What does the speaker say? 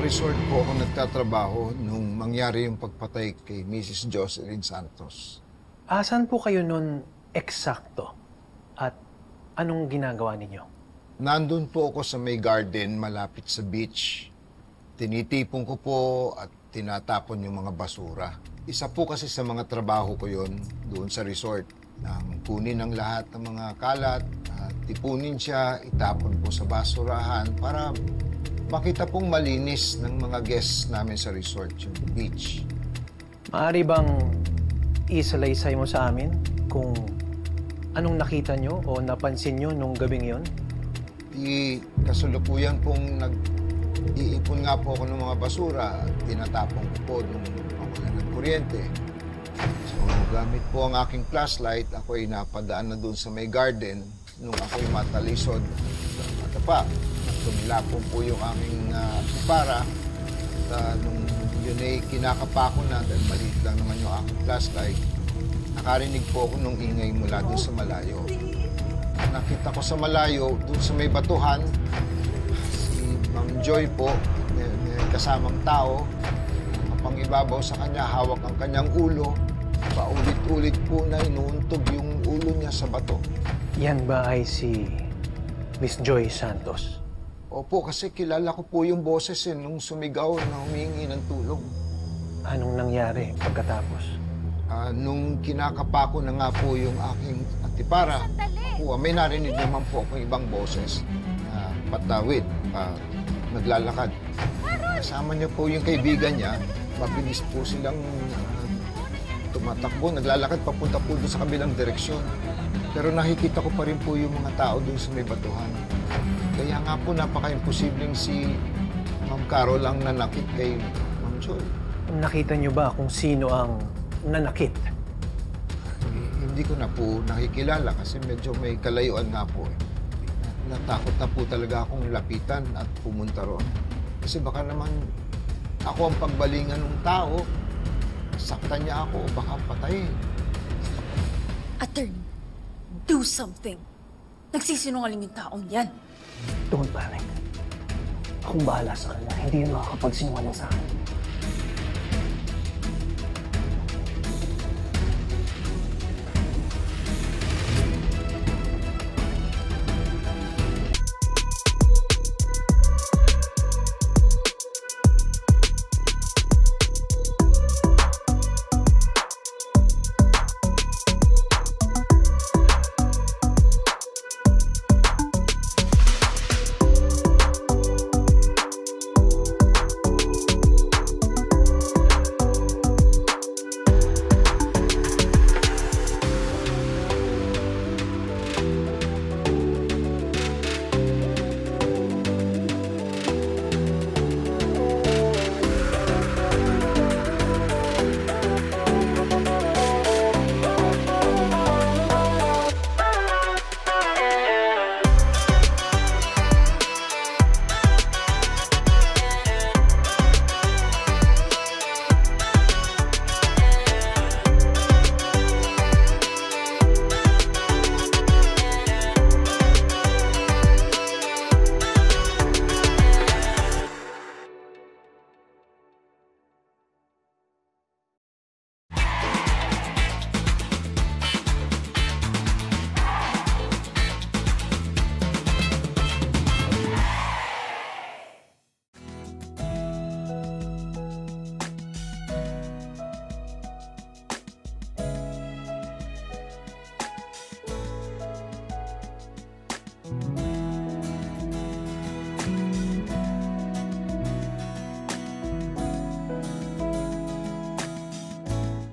resort po ako nagtatrabaho nung mangyari yung pagpatay kay Mrs. Jocelyn Santos. Asan po kayo nun eksakto? At anong ginagawa ninyo? Nandun po ako sa may garden malapit sa beach. Tinitipon ko po at tinatapon yung mga basura. Isa po kasi sa mga trabaho ko yon doon sa resort. Nang kunin ang lahat ng mga kalat, tipunin siya, itapon po sa basurahan para makita pong malinis ng mga guests namin sa resort, yung beach. Maaari bang isalaysay mo sa amin kung anong nakita nyo o napansin nyo nung gabing yon? Di kasalukuyan pong nag-iipon nga po ako ng mga basura at tinatapon ko po nung mawala ng kuryente. So, gamit po ang aking flashlight, ako ay napadaan na doon sa may garden nung ako'y matalisod sa matapa. Tumilapon po yung aking para at nung yun ay kinakapa ko na dahil maliit lang naman yung aking flashlight, nakarinig po ako nung ingay mula doon sa malayo. Nakita ko sa malayo, doon sa may batuhan, si Mang Joy po, may kasamang tao, kapangibabaw sa kanya, hawak ang kanyang ulo, paulit-ulit po na inuuntog yung ulo niya sa bato. Yan ba ay si Miss Joy Santos? Opo, kasi kilala ko po yung boses nung sumigaw na humingi ng tulong. Anong nangyari pagkatapos? Nung kinakapa ko na nga po yung aking antipara, may narinig naman po akong ibang boses na patawid, naglalakad. Kasama niya po yung kaibigan niya, mabilis po silang tumatakbo, naglalakad papunta po doon sa kabilang direksyon. Pero nakikita ko pa rin po yung mga tao doon sa may batuhan. Kaya nga po napaka-imposibleng si Ma'am Carol ang nanakit kay Ma'am Joy. Nakita niyo ba kung sino ang nanakit? Hindi ko na po nakikilala kasi medyo may kalayuan nga po. Natakot na po talaga akong lapitan at pumunta roon. Kasi baka naman ako ang pagbalingan ng tao, saktan niya ako o baka patayin. Attorney, do something. Nagsisinungaling yung taong yan. Don't panic. Akong bahala sa kanya. Hindi yun makakapagsinungaling sa akin.